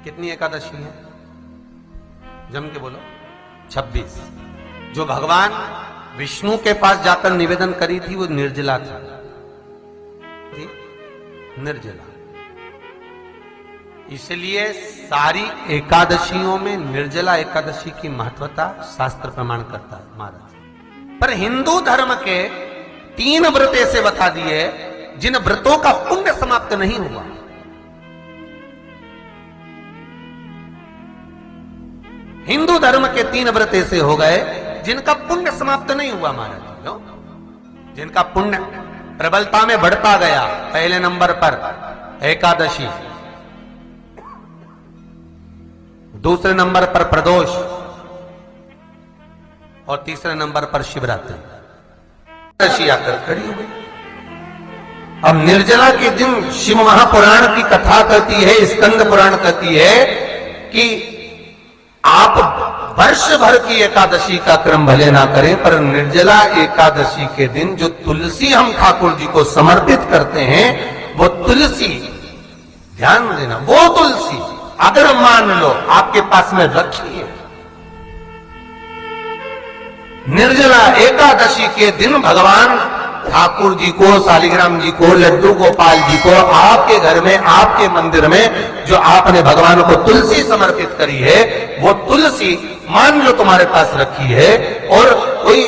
कितनी एकादशी है? जम के बोलो। 26। जो भगवान विष्णु के पास जाकर निवेदन करी थी वो निर्जला था, निर्जला। इसलिए सारी एकादशियों में निर्जला एकादशी की महत्वता शास्त्र प्रमाण करता है महाराज। पर हिंदू धर्म के 3 व्रत ऐसे बता दिए जिन व्रतों का पुण्य समाप्त नहीं हुआ। हिंदू धर्म के 3 व्रत ऐसे हो गए जिनका पुण्य समाप्त नहीं हुआ महाराज, जिनका पुण्य प्रबलता में बढ़ता गया। पहले नंबर पर एकादशी, दूसरे नंबर पर प्रदोष और तीसरे नंबर पर शिवरात्रि। एकादशी आकर खड़ी हो गई। अब निर्जला के दिन शिव महापुराण की कथा कहती है, स्कंद पुराण कहती है कि आप वर्ष भर की एकादशी का क्रम भले ना करें, पर निर्जला एकादशी के दिन जो तुलसी हम ठाकुर जी को समर्पित करते हैं, वो तुलसी, ध्यान देना, वो तुलसी अगर मान लो आपके पास में रखी है, निर्जला एकादशी के दिन भगवान ठाकुर जी को, शालिग्राम जी को, लड्डू गोपाल जी को आपके घर में, आपके मंदिर में जो आपने भगवान को तुलसी समर्पित करी है, वो तुलसी मान लो तुम्हारे पास रखी है और कोई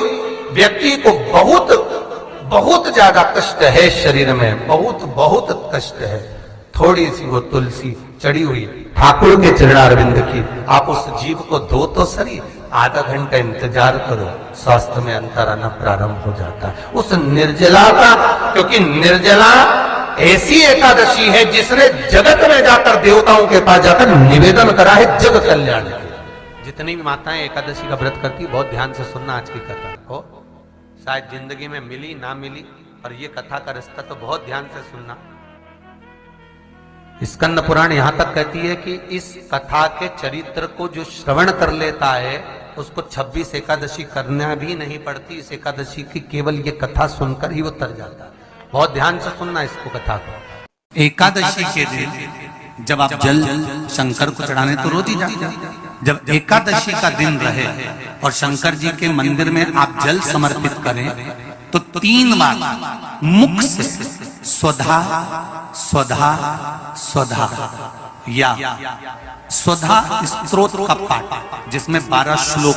व्यक्ति को बहुत बहुत ज्यादा कष्ट है शरीर में, बहुत बहुत कष्ट है, थोड़ी सी वो तुलसी चढ़ी हुई ठाकुर के चरणारविंद की, आप उस जीव को दो तो सही, आधा घंटा इंतजार करो, स्वास्थ्य में अंतर आना प्रारंभ हो जाता है उस निर्जला का। क्योंकि निर्जला ऐसी एकादशी है जिसने जगत में जाकर, देवताओं के पास जाकर निवेदन करा है जग कल्याण के। जितनी भी माताएं एकादशी का व्रत करती, बहुत ध्यान से सुनना आज की कथा हो, शायद जिंदगी में मिली ना मिली, पर ये कथा का रिश्ता तो बहुत ध्यान से सुनना। स्कंद पुराण यहां तक कहती है कि इस कथा के चरित्र को जो श्रवण कर लेता है उसको 26 एकादशी करना भी नहीं पड़ती। इस एकादशी की केवल ये कथा सुनकर ही वो तर जाता है। बहुत ध्यान से सुनना इसको, कथा को। एकादशी के दिन जब आप जल शंकर को चढ़ाने तो रोज ही जाते हैं, जब एकादशी का दिन रहे और शंकर जी के मंदिर में आप जल समर्पित करें तो 3 बार मुख से स्वधा स्वधा स्वधा या स्वधा स्तोत्र का पाठ, जिसमें 12 श्लोक,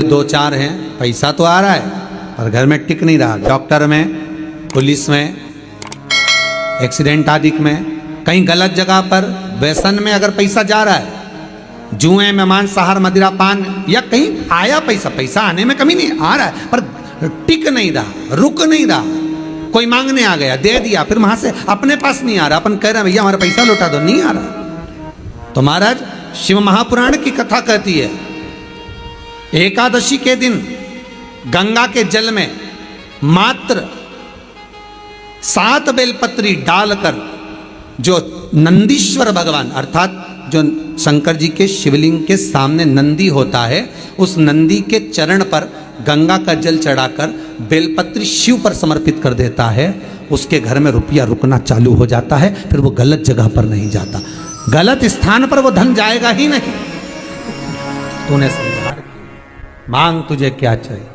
2-4 हैं। पैसा तो आ रहा है पर घर में टिक नहीं रहा, डॉक्टर में, पुलिस में, एक्सीडेंट आदि में, कहीं गलत जगह पर व्यसन में अगर पैसा जा रहा है, जुए में, मांसाहार, मदिरा पान, या कहीं आया पैसा, पैसा आने में कमी नहीं, आ रहा है पर टिक नहीं रहा, रुक नहीं रहा, कोई मांगने आ गया, दे दिया, फिर वहां से अपने पास नहीं आ रहा, अपन कह रहे हैं भैया हमारा पैसा लौटा दो, नहीं आ रहा। तो महाराज शिव महापुराण की कथा कहती है एकादशी के दिन गंगा के जल में मात्र 7 बेलपत्री डालकर जो नंदीश्वर भगवान, अर्थात जो शंकर जी के शिवलिंग के सामने नंदी होता है, उस नंदी के चरण पर गंगा का जल चढ़ाकर बेलपत्री शिव पर समर्पित कर देता है, उसके घर में रुपया रुकना चालू हो जाता है, फिर वो गलत जगह पर नहीं जाता, गलत स्थान पर वो धन जाएगा ही नहीं। तूने समझा, मांग तुझे क्या चाहिए।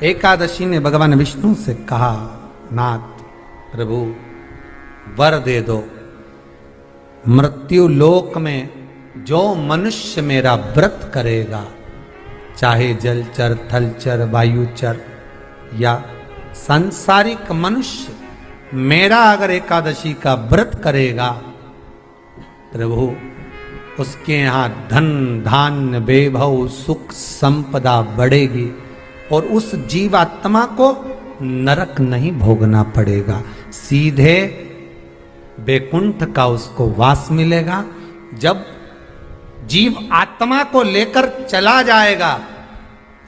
एकादशी ने भगवान विष्णु से कहा, नाथ प्रभु वर दे दो, मृत्यु लोक में जो मनुष्य मेरा व्रत करेगा, चाहे जलचर, थलचर, वायुचर या सांसारिक मनुष्य, मेरा अगर एकादशी का व्रत करेगा, प्रभु उसके यहां धन धान्य वैभव सुख संपदा बढ़ेगी और उस जीवात्मा को नरक नहीं भोगना पड़ेगा, सीधे वैकुंठ का उसको वास मिलेगा। जब जीव आत्मा को लेकर चला जाएगा,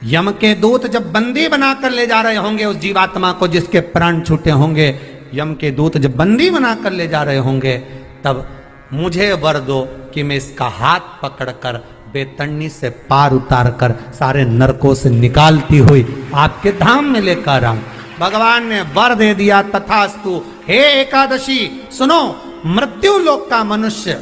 यम के दूत जब बंदी बनाकर ले जा रहे होंगे उस जीवात्मा को, जिसके प्राण छूटे होंगे, यम के दूत जब बंदी बनाकर ले जा रहे होंगे, तब मुझे वर दो कि मैं इसका हाथ पकड़कर बेतन्नी से पार उतार कर सारे नरकों से निकालती हुई आपके धाम में लेकर आऊं। भगवान ने वर दे दिया, तथास्तु। हे एकादशी सुनो, मृत्यु लोक का मनुष्य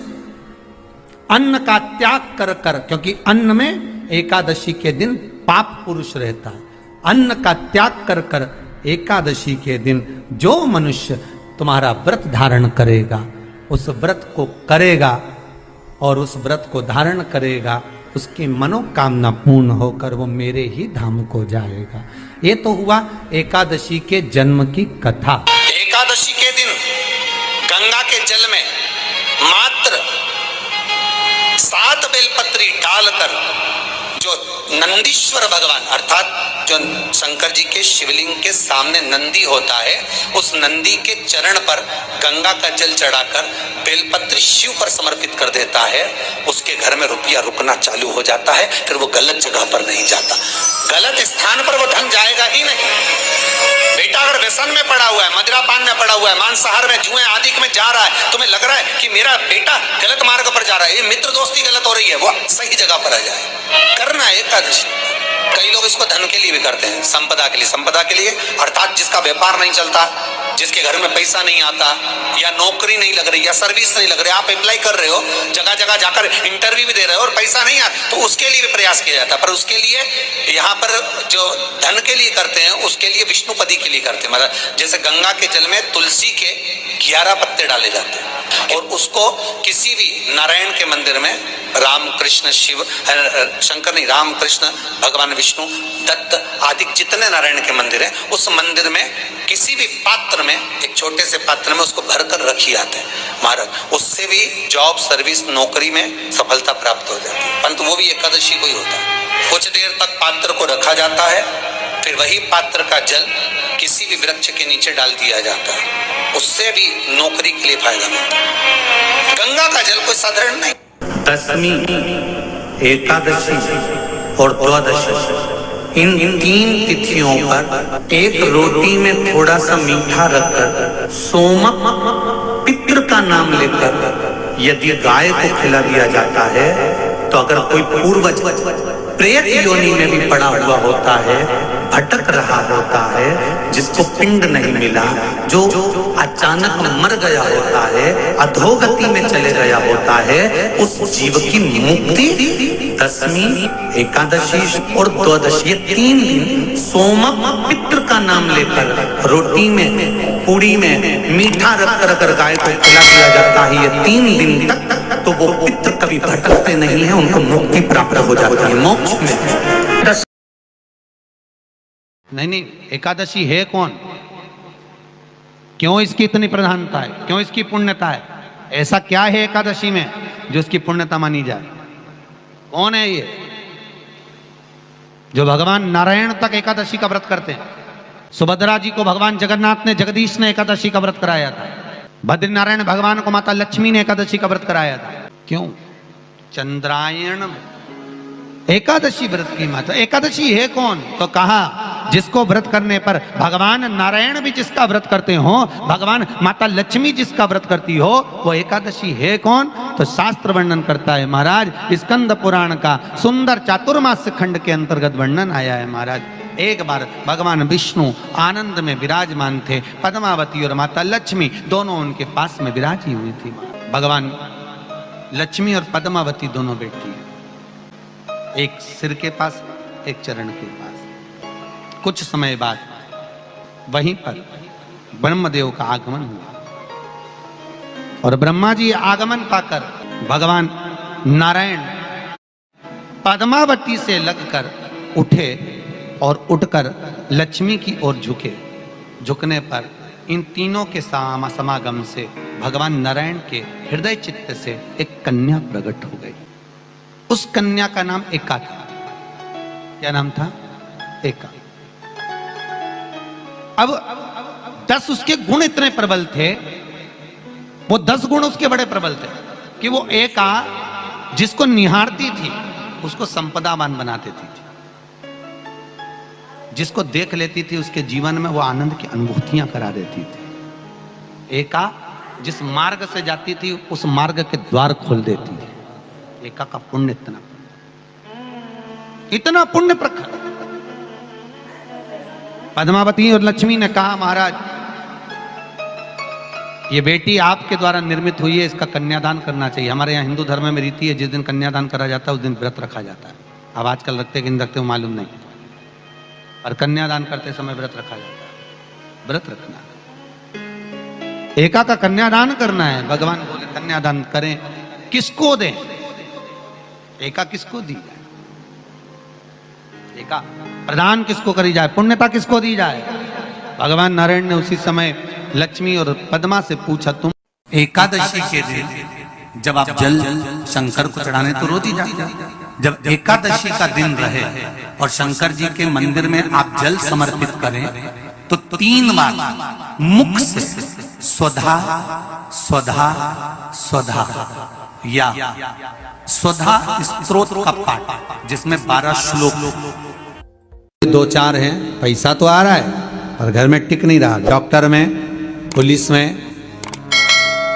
अन्न का त्याग कर कर, क्योंकि अन्न में एकादशी के दिन पाप पुरुष रहता है, अन्न का त्याग कर कर एकादशी के दिन जो मनुष्य तुम्हारा व्रत धारण करेगा, उस व्रत को करेगा और उस व्रत को धारण करेगा, उसकी मनोकामना पूर्ण होकर वो मेरे ही धाम को जाएगा। ये तो हुआ एकादशी के जन्म की कथा। एकादशी के दिन गंगा के जल में मात्र 7 बेलपत्री डालकर जो नंदीश्वर भगवान अर्थात जो शंकर जी के शिवलिंग के सामने नंदी होता है, उस नंदी के चरण पर गंगा का जल चढ़ाकर बेलपत्री शिव पर समर्पित कर देता है, उसके घर में रुपया रुकना चालू हो जाता है। फिर वो गलत जगह पर नहीं जाता, गलत स्थान पर वो धन जाएगा ही नहीं। बेटा अगर व्यसन में पड़ा हुआ है, मदिरापान में पड़ा हुआ है, मांसाहार में, जुए आदि में जा रहा है, तुम्हें लग रहा है कि मेरा बेटा गलत मार्ग पर जा रहा है, ये मित्र दोस्ती गलत हो रही है, वो सही जगह पर आ जाए। करना है एकादशी। कई लोग इसको धन के लिए भी करते हैं, संपदा के लिए। संपदा के लिए अर्थात जिसका व्यापार नहीं चलता, जिसके घर में पैसा नहीं आता, या नौकरी नहीं लग रही, या सर्विस नहीं लग रही, आप अप्लाई कर रहे हो, जगह जगह जाकर इंटरव्यू भी दे रहे हो और पैसा नहीं आता, तो उसके लिए भी प्रयास किया जाता है। पर उसके लिए यहाँ पर जो धन के लिए करते हैं, उसके लिए विष्णुपदी के लिए करते हैं। मतलब जैसे गंगा के जल में तुलसी के 11 पत्ते डाले जाते हैं और उसको किसी भी नारायण के मंदिर में, राम कृष्ण शिव शंकर नहीं, राम कृष्ण भगवान विष्णु दत्त आदि जितने नारायण के मंदिर हैं, उस मंदिर में किसी भी पात्र में, एक छोटे से पात्र में उसको भरकर रखी जाते हैं महाराज। उससे भी जॉब सर्विस नौकरी में सफलता प्राप्त हो जाती है। परंतु वो भी एकादशी को ही होता है। कुछ देर तक पात्र को रखा जाता है, फिर वही पात्र का जल किसी भी वृक्ष के नीचे डाल दिया जाता है, उससे भी नौकरी के लिए फायदा मिलता है। गंगा का जल कोई साधारण नहीं। दशमी, एकादशी और द्वादशी, इन 3 तिथियों पर एक रोटी में थोड़ा सा मीठा रखकर सोमक पितृ का नाम लेकर यदि गाय को खिला दिया जाता है, तो अगर कोई पूर्वज प्रेत योनि में भी पड़ा हुआ होता है, भटक रहा होता है, जिसको पिंड नहीं मिला, जो अचानक मर गया होता है, अधोगति में चले गया होता है, उस जीव की मुक्ति दशमी, एकादशी और द्वादशी, ये 3 दिन सोमक पितृ का नाम लेकर रोटी में, पूड़ी में मीठा रख कर गाय को खिला दिया जाता है। ये 3 दिन तक तो वो पितृ कभी भटकते नहीं है, उनको मुक्ति प्राप्त हो जाती है मोक्ष में। नहीं, एकादशी है कौन, क्यों इसकी इतनी प्रधानता है, क्यों इसकी पुण्यता है, ऐसा क्या है एकादशी में जो इसकी पुण्यता मानी जाए? कौन है ये जो भगवान नारायण तक एकादशी का व्रत करते हैं? सुभद्रा जी को भगवान जगन्नाथ ने, जगदीश ने एकादशी का व्रत कराया था। बद्रीनारायण भगवान को माता लक्ष्मी ने एकादशी का व्रत कराया था। क्यों? चंद्रायण एकादशी व्रत की माता। एकादशी है कौन? तो कहा जिसको व्रत करने पर भगवान नारायण भी जिसका व्रत करते हो, भगवान माता लक्ष्मी जिसका व्रत करती हो, वो एकादशी है कौन? तो शास्त्र वर्णन करता है महाराज, स्कंद पुराण का सुंदर चातुर्मास्य खंड के अंतर्गत वर्णन आया है महाराज। एक बार भगवान विष्णु आनंद में विराजमान थे, पद्मावती और माता लक्ष्मी दोनों उनके पास में विराजी हुई थी। भगवान लक्ष्मी और पद्मावती दोनों बैठी, एक सिर के पास, एक चरण के पास। कुछ समय बाद वहीं पर ब्रह्मदेव का आगमन हुआ और ब्रह्मा जी आगमन पाकर भगवान नारायण पद्मावती से लगकर उठे और उठकर लक्ष्मी की ओर झुके। झुकने पर इन तीनों के समागम से भगवान नारायण के हृदय चित्त से एक कन्या प्रकट हो गई। उस कन्या का नाम एका था। क्या नाम था? एका। अब 10 उसके गुण इतने प्रबल थे, वो 10 गुण उसके बड़े प्रबल थे कि वो एका जिसको निहारती थी उसको संपदावान बना देती थी, जिसको देख लेती थी उसके जीवन में वो आनंद की अनुभूतियां करा देती थी। एका जिस मार्ग से जाती थी उस मार्ग के द्वार खोल देती थी। एका का पुण्य इतना पुण्य प्रखर। पद्मावती और लक्ष्मी ने कहा महाराज ये बेटी आपके द्वारा निर्मित हुई है, इसका कन्यादान करना चाहिए। हमारे यहाँ हिंदू धर्म में रीति है, जिस दिन कन्यादान करा जाता है उस दिन व्रत रखा जाता है। अब आजकल रखते कि नहीं रखते हो मालूम नहीं, और कन्यादान करते समय व्रत रखा जाता है। व्रत रखना, एका का कन्यादान करना है। भगवान बोले कन्यादान करें, किसको दें? एका किसको दी जाए? एका प्रदान किसको करी जाए? पुण्यता किसको दी जाए? भगवान नारायण ने उसी समय लक्ष्मी और पद्मा से पूछा, तुम एकादशी के दिन जब आप जल शंकर को चढ़ाने तो रोज ही जाते, जब एकादशी का दिन रहे और शंकर जी के मंदिर में आप जल समर्पित करें तो 3 बार मुख से स्वधा स्वधा स्वधा या स्वधा स्तोत्र का पाठ, जिसमें 12 श्लोक। 2-4 हैं, पैसा तो आ रहा है पर घर में टिक नहीं रहा। डॉक्टर में, पुलिस में,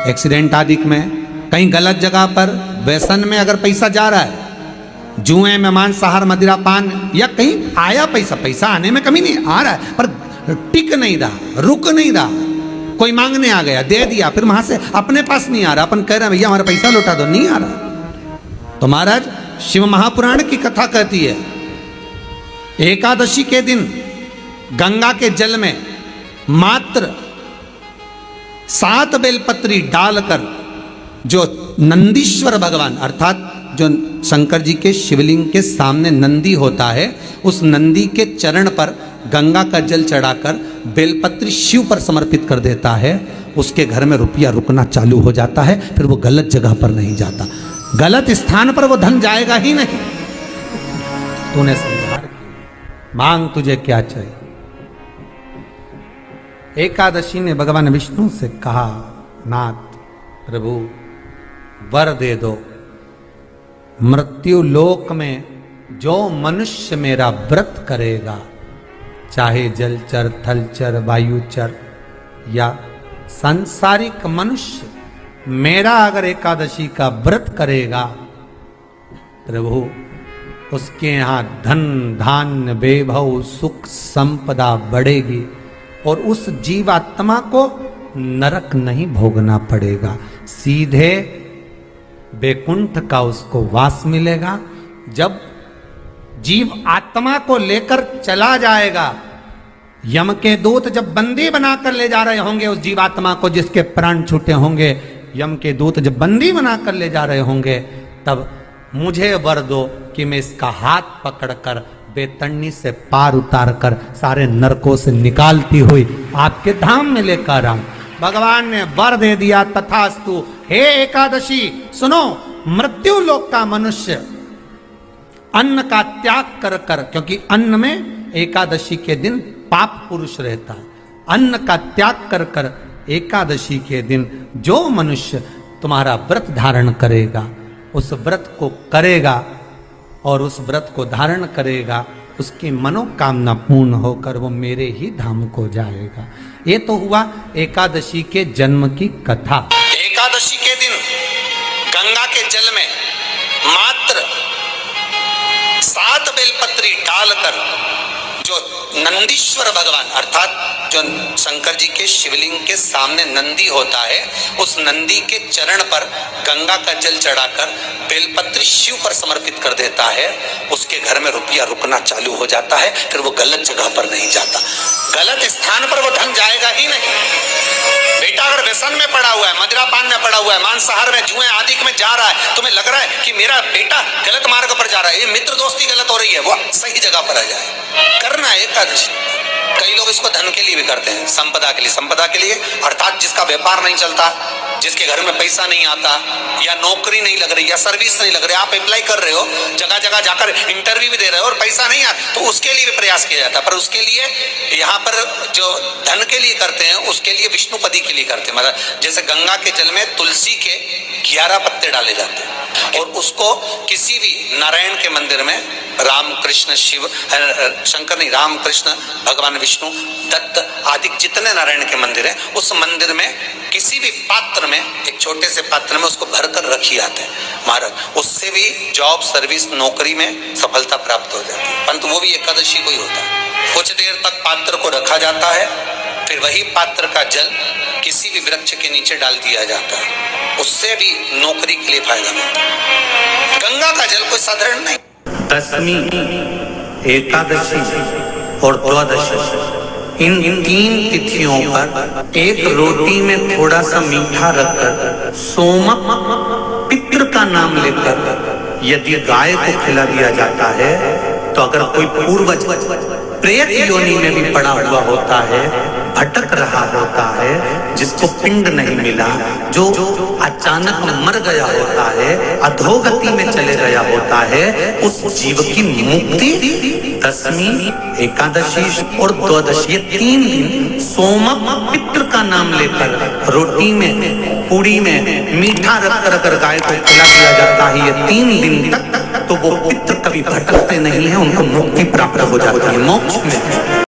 एक्सीडेंट आदि में, कहीं गलत जगह पर, व्यसन में अगर पैसा जा रहा है, जुए में, मांसाहार, मदिरा पान, या कहीं आया पैसा आने में कमी नहीं, आ रहा है पर टिक नहीं रहा, रुक नहीं रहा। कोई मांगने आ गया, दे दिया, फिर वहां से अपने पास नहीं आ रहा, अपन कह रहे हैं भैया हमारा पैसा लौटा दो, नहीं आ रहा। तो महाराज शिव महापुराण की कथा कहती है, एकादशी के दिन गंगा के जल में मात्र 7 बेलपत्री डालकर जो नंदीश्वर भगवान अर्थात जो शंकर जी के शिवलिंग के सामने नंदी होता है, उस नंदी के चरण पर गंगा का जल चढ़ाकर बेलपत्री शिव पर समर्पित कर देता है, उसके घर में रुपया रुकना चालू हो जाता है। फिर वो गलत जगह पर नहीं जाता, गलत स्थान पर वो धन जाएगा ही नहीं। तूने समझा, मांग तुझे क्या चाहिए। एकादशी ने भगवान विष्णु से कहा, नाथ प्रभु वर दे दो, मृत्यु लोक में जो मनुष्य मेरा व्रत करेगा, चाहे जलचर, थलचर, वायुचर या सांसारिक मनुष्य, मेरा अगर एकादशी का व्रत करेगा प्रभु, उसके यहाँ धन धान्य वैभव सुख संपदा बढ़ेगी और उस जीवात्मा को नरक नहीं भोगना पड़ेगा, सीधे वैकुंठ का उसको वास मिलेगा। जब जीव आत्मा को लेकर चला जाएगा, यम के दूत जब बंदी बनाकर ले जा रहे होंगे उस जीवात्मा को, जिसके प्राण छूटे होंगे, यम के दूत जब बंदी बनाकर ले जा रहे होंगे, तब मुझे वर दो कि मैं इसका हाथ पकड़कर बेतन्नी से पार उतार कर सारे नरकों से निकालती हुई आपके धाम में लेकर आऊं। भगवान ने वर दे दिया, तथास्तु। हे एकादशी सुनो, मृत्यु लोक का मनुष्य अन्न का त्याग कर कर, क्योंकि अन्न में एकादशी के दिन पाप पुरुष रहता है, अन्न का त्याग कर कर एकादशी के दिन जो मनुष्य तुम्हारा व्रत धारण करेगा, उस व्रत को करेगा और उस व्रत को धारण करेगा, उसकी मनोकामना पूर्ण होकर वो मेरे ही धाम को जाएगा। ये तो हुआ एकादशी के जन्म की कथा। एकादशी के दिन गंगा के जल में मात्र 7 बेलपत्री डालकर जो नंदीश्वर भगवान अर्थात जो शंकर जी के शिवलिंग के सामने नंदी होता है, उस नंदी के चरण पर गंगा का जल चढ़ाकर बेलपत्री शिव पर समर्पित कर देता है, उसके घर में रुपया रुकना चालू हो जाता है। फिर वो गलत जगह पर नहीं जाता, गलत स्थान पर वो धन जाएगा ही नहीं। बेटा अगर व्यसन में पड़ा हुआ है, मदिरा पान में पड़ा हुआ है, मांसाहार में, जुए आदि में जा रहा है, तुम्हें लग रहा है कि मेरा बेटा गलत मार्ग पर जा रहा है, ये मित्र दोस्ती गलत हो रही है, वो सही जगह पर आ जाए। करना है एकादशी। कई लोग इसको धन के लिए भी करते हैं, संपदा के लिए। संपदा के लिए अर्थात जिसका व्यापार नहीं चलता, जिसके घर में पैसा नहीं आता, या नौकरी नहीं लग रही, या सर्विस नहीं लग रही, आप अप्लाई कर रहे हो, जगह जगह जाकर इंटरव्यू भी दे रहे हो और पैसा नहीं आता, तो उसके लिए भी प्रयास किया जाता है। पर उसके लिए यहाँ पर जो धन के लिए करते हैं, उसके लिए विष्णुपदी के लिए करते हैं। मतलब जैसे गंगा के जल में तुलसी के 11 पत्ते डाले जाते हैं और उसको किसी भी नारायण के मंदिर में, राम कृष्ण शिव शंकर नहीं, राम कृष्ण भगवान विष्णु दत्त आदि जितने नारायण के मंदिर हैं, उस मंदिर में किसी भी पात्र में, एक छोटे से पात्र में उसको भरकर रखी जाते हैं महाराज। उससे भी जॉब सर्विस नौकरी में सफलता प्राप्त हो जाती है। परंतु वो भी एकादशी को ही होता है। कुछ देर तक पात्र को रखा जाता है, फिर वही पात्र का जल किसी भी वृक्ष के नीचे डाल दिया जाता है, उससे भी नौकरी के लिए फायदा मिलता है। गंगा का जल कोई साधारण नहीं। दशमी, एकादशी और द्वादशी, इन 3 तिथियों पर एक रोटी में थोड़ा सा मीठा रखकर सोमक पितृ का नाम लेकर यदि गाय को खिला दिया जाता है, तो अगर कोई पूर्वज प्रेत योनि में भी पड़ा हुआ होता है, भटक रहा होता है, जिसको पिंड नहीं मिला, जो अचानक मर गया होता है, अधोगति में चले गया होता है, उस जीव की मुक्ति दशमी, एकादशी और द्वादशी, ये 3 दिन सोमक पितृ का नाम लेकर रोटी में, पूड़ी में मीठा रखकर अगर गाय को खिला दिया जाता है, ये 3 दिन तक, तो वो पितृ कभी भटकते नहीं है, उनको मुक्ति प्राप्त हो जाती है मोक्ष में।